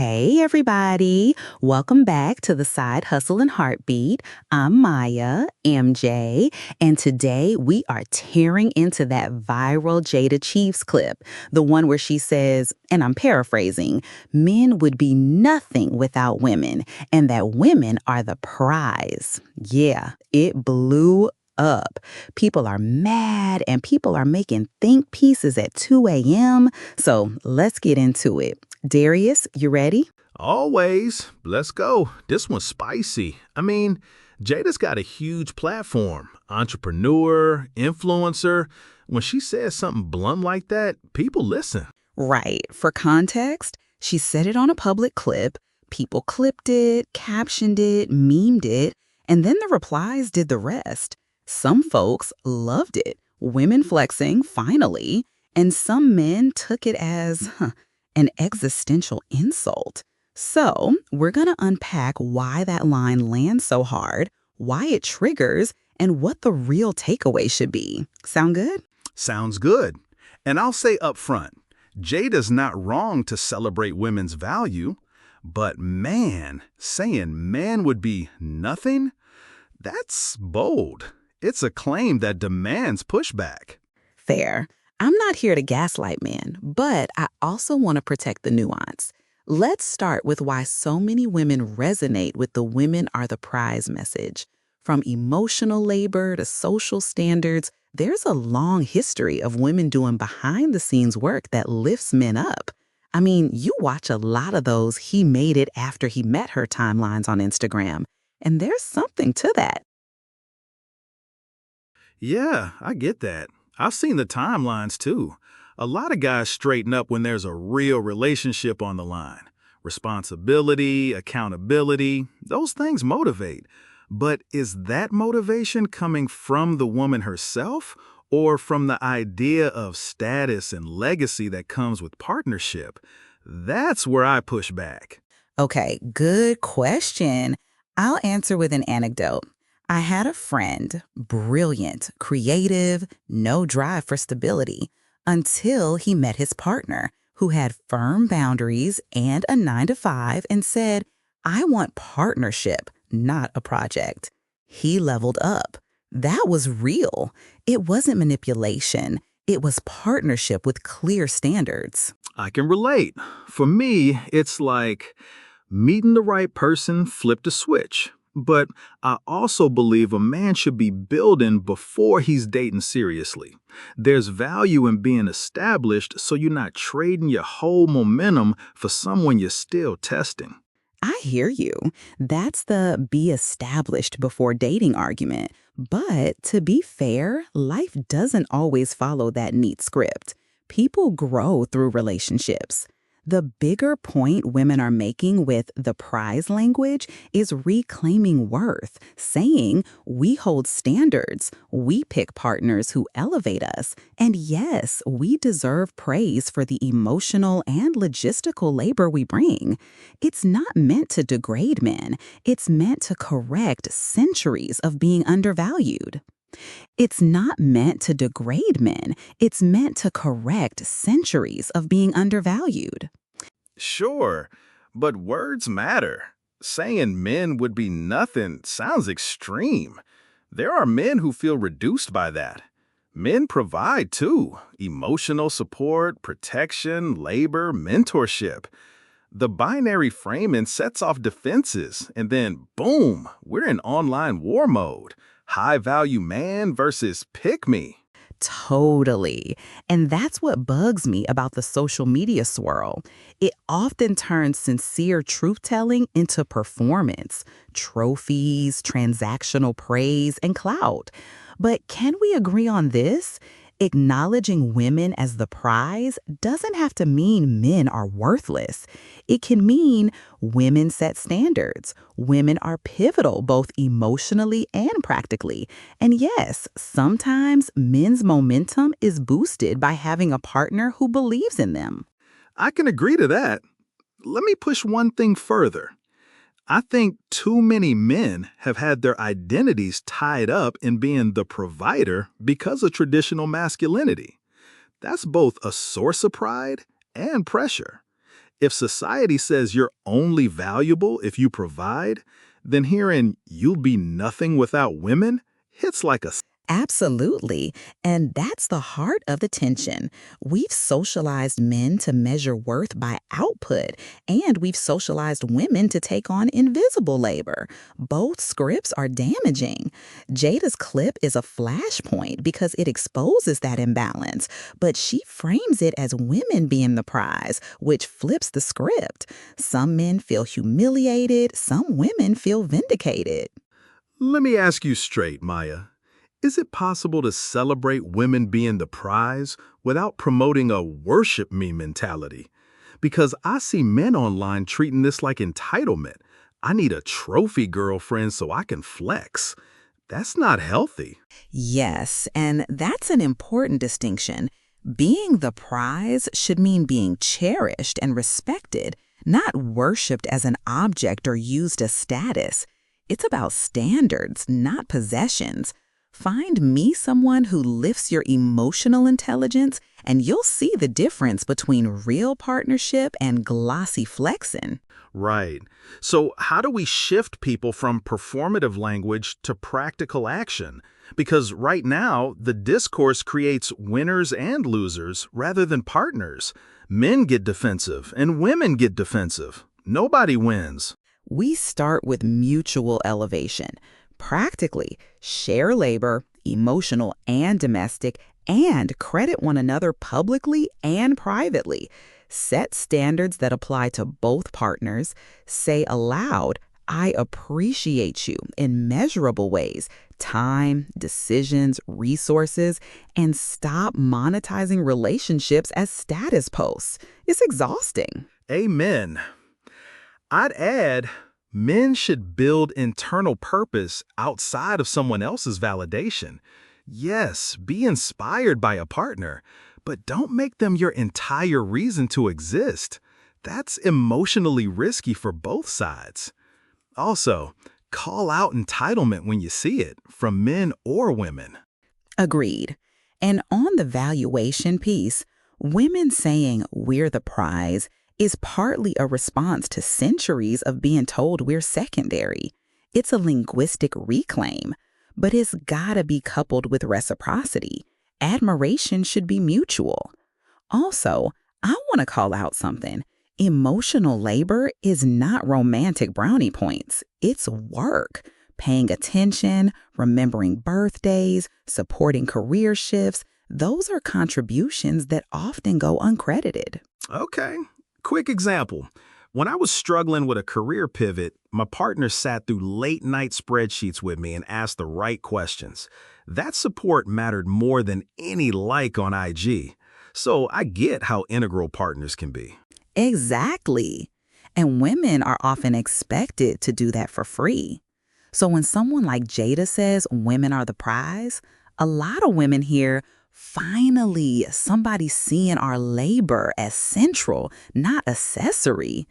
Hey, everybody. Welcome back to the Side Hustle and Heartbeat. I'm Maya, MJ, and today we are tearing into that viral Jayda Cheaves clip, the one where she says, and I'm paraphrasing, men would be nothing without women, and that women are the prize. Yeah, it blew up. People are mad and people are making think pieces at 2 a.m. So let's get into it. Darius, you ready? Always. Let's go. This one's spicy. Jada's got a huge platform. Entrepreneur, influencer. When she says something blunt like that, people listen. Right. For context, she said it on a public clip. People clipped it, captioned it, memed it, and then the replies did the rest. Some folks loved it. Women flexing, finally. And some men took it as an existential insult. So, we're going to unpack why that line lands so hard, why it triggers, and what the real takeaway should be. Sound good? Sounds good. And I'll say up front, Jada's not wrong to celebrate women's value, but man, saying man would be nothing? That's bold. It's a claim that demands pushback. Fair. I'm not here to gaslight men, but I also want to protect the nuance. Let's start with why so many women resonate with the women are the prize message. From emotional labor to social standards, there's a long history of women doing behind-the-scenes work that lifts men up. I mean, you watch a lot of those "he made it after he met her" timelines on Instagram, and there's something to that. Yeah, I get that. I've seen the timelines too. A lot of guys straighten up when there's a real relationship on the line. Responsibility, accountability, those things motivate. But is that motivation coming from the woman herself or from the idea of status and legacy that comes with partnership? That's where I push back. Okay, good question. I'll answer with an anecdote. I had a friend, brilliant, creative, no drive for stability, until he met his partner, who had firm boundaries and a 9 to 5 and said, "I want partnership, not a project." He leveled up. That was real. It wasn't manipulation. It was partnership with clear standards. I can relate. For me, it's like meeting the right person flipped a switch. But I also believe a man should be building before he's dating seriously. There's value in being established so you're not trading your whole momentum for someone you're still testing. I hear you. That's the be established before dating argument. But to be fair, life doesn't always follow that neat script. People grow through relationships. The bigger point women are making with the prize language is reclaiming worth, saying we hold standards, we pick partners who elevate us, and yes, we deserve praise for the emotional and logistical labor we bring. It's not meant to degrade men, it's meant to correct centuries of being undervalued. It's not meant to degrade men. It's meant to correct centuries of being undervalued. Sure, but words matter. Saying men would be nothing sounds extreme. There are men who feel reduced by that. Men provide too: emotional support, protection, labor, mentorship. The binary framing sets off defenses, and then boom, we're in online war mode. High value man versus pick me. Totally. And that's what bugs me about the social media swirl. It often turns sincere truth-telling into performance, trophies, transactional praise, and clout. But can we agree on this? Acknowledging women as the prize doesn't have to mean men are worthless. It can mean women set standards. Women are pivotal both emotionally and practically. And yes, sometimes men's momentum is boosted by having a partner who believes in them. I can agree to that. Let me push one thing further. I think too many men have had their identities tied up in being the provider because of traditional masculinity. That's both a source of pride and pressure. If society says you're only valuable if you provide, then hearing you'll be nothing without women hits like a Absolutely. And that's the heart of the tension. We've socialized men to measure worth by output, and we've socialized women to take on invisible labor. Both scripts are damaging. Jada's clip is a flashpoint because it exposes that imbalance, but she frames it as women being the prize, which flips the script. Some men feel humiliated, some women feel vindicated. Let me ask you straight, Maya. Is it possible to celebrate women being the prize without promoting a worship me mentality? Because I see men online treating this like entitlement. I need a trophy girlfriend so I can flex. That's not healthy. Yes, and that's an important distinction. Being the prize should mean being cherished and respected, not worshiped as an object or used as status. It's about standards, not possessions. Find me someone who lifts your emotional intelligence, and you'll see the difference between real partnership and glossy flexing. Right. So, how do we shift people from performative language to practical action? Because right now, the discourse creates winners and losers rather than partners. Men get defensive and women get defensive. Nobody wins. We start with mutual elevation. Practically, share labor, emotional and domestic, and credit one another publicly and privately. Set standards that apply to both partners. Say aloud, I appreciate you in measurable ways, time, decisions, resources, and stop monetizing relationships as status posts. It's exhausting. Amen. I'd add, men should build internal purpose outside of someone else's validation. Yes, be inspired by a partner, but don't make them your entire reason to exist. That's emotionally risky for both sides. Also, call out entitlement when you see it, from men or women. Agreed. And on the valuation piece, women saying we're the prize is partly a response to centuries of being told we're secondary. It's a linguistic reclaim, but it's gotta be coupled with reciprocity. Admiration should be mutual. Also, I want to call out something. Emotional labor is not romantic brownie points. It's work. Paying attention, remembering birthdays, supporting career shifts, those are contributions that often go uncredited. Okay, quick example. When I was struggling with a career pivot, my partner sat through late night spreadsheets with me and asked the right questions. That support mattered more than any like on IG. So I get how integral partners can be. Exactly. And women are often expected to do that for free. So when someone like Jada says women are the prize, a lot of women hear, finally, somebody's seeing our labor as central, not accessory.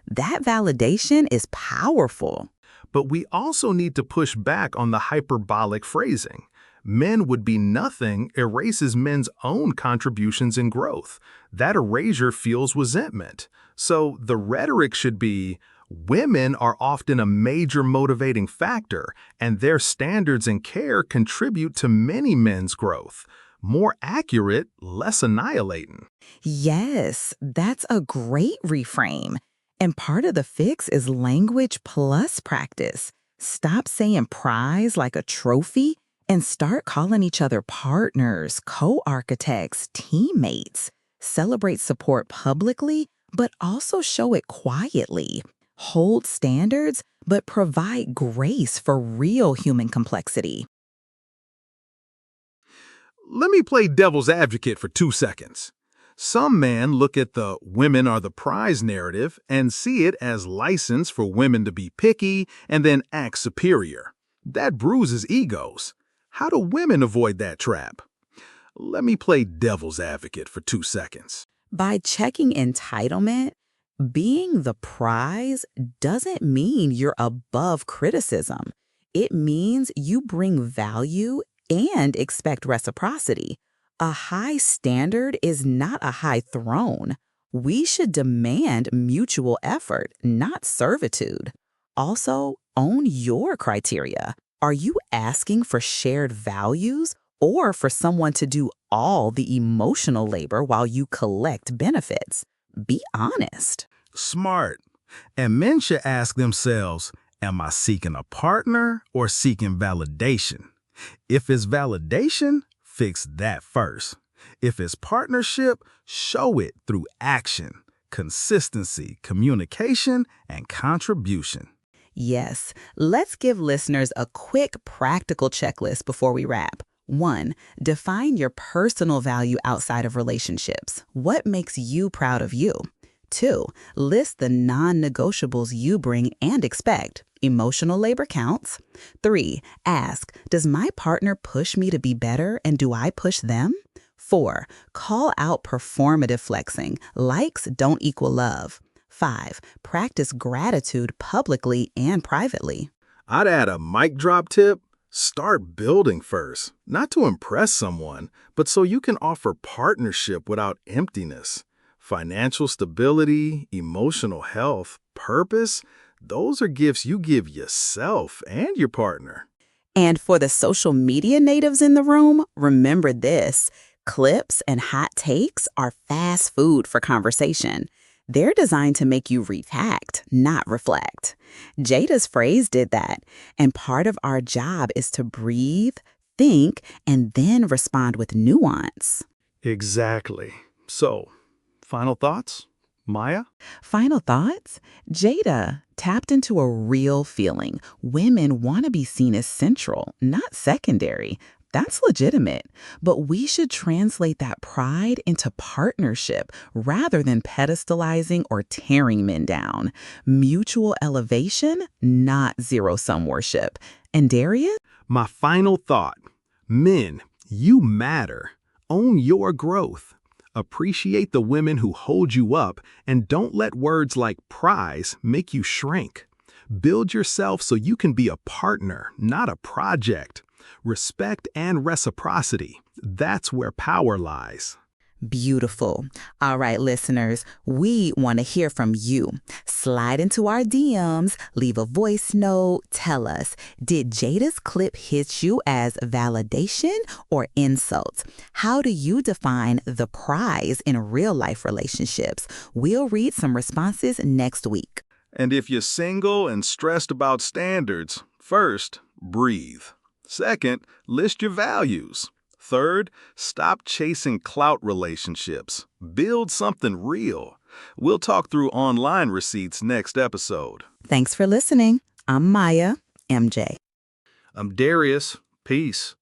That validation is powerful. But we also need to push back on the hyperbolic phrasing. Men would be nothing erases men's own contributions and growth. That erasure fuels resentment. So the rhetoric should be, women are often a major motivating factor, and their standards and care contribute to many men's growth. More accurate, less annihilating. Yes, that's a great reframe. And part of the fix is language plus practice. Stop saying prize like a trophy and start calling each other partners, co-architects, teammates. Celebrate support publicly, but also show it quietly. Hold standards, but provide grace for real human complexity. Let me play devil's advocate for 2 seconds. Some men look at the women are the prize narrative and see it as license for women to be picky and then act superior. That bruises egos. How do women avoid that trap? Let me play devil's advocate for 2 seconds. By checking entitlement, being the prize doesn't mean you're above criticism. It means you bring value and expect reciprocity. A high standard is not a high throne. We should demand mutual effort, not servitude. Also, own your criteria. Are you asking for shared values or for someone to do all the emotional labor while you collect benefits? Be honest. Smart. And men should ask themselves, am I seeking a partner or seeking validation? If it's validation, fix that first. If it's partnership, show it through action, consistency, communication, and contribution. Yes, let's give listeners a quick practical checklist before we wrap. 1. Define your personal value outside of relationships. What makes you proud of you? 2. List the non-negotiables you bring and expect. Emotional labor counts. 3. Ask, does my partner push me to be better and do I push them? 4. Call out performative flexing. Likes don't equal love. 5. Practice gratitude publicly and privately. I'd add a mic drop tip. Start building first, not to impress someone, but so you can offer partnership without emptiness. Financial stability, emotional health, purpose, those are gifts you give yourself and your partner. And for the social media natives in the room, remember this. Clips and hot takes are fast food for conversation. They're designed to make you react, not reflect. Jada's phrase did that. And part of our job is to breathe, think, and then respond with nuance. Exactly. So, final thoughts? Maya? Final thoughts? Jada tapped into a real feeling. Women want to be seen as central, not secondary. That's legitimate. But we should translate that pride into partnership rather than pedestalizing or tearing men down. Mutual elevation, not zero-sum worship. And Darius? My final thought. Men, you matter. Own your growth. Appreciate the women who hold you up and don't let words like prize make you shrink. Build yourself so you can be a partner, not a project. Respect and reciprocity. That's where power lies. Beautiful. All right, listeners, we want to hear from you. Slide into our DMs, leave a voice note, tell us, did Jada's clip hit you as validation or insult? How do you define the prize in real life relationships? We'll read some responses next week. And if you're single and stressed about standards, first, breathe. Second, list your values. Third, stop chasing clout relationships. Build something real. We'll talk through online receipts next episode. Thanks for listening. I'm Maya, MJ. I'm Darius. Peace.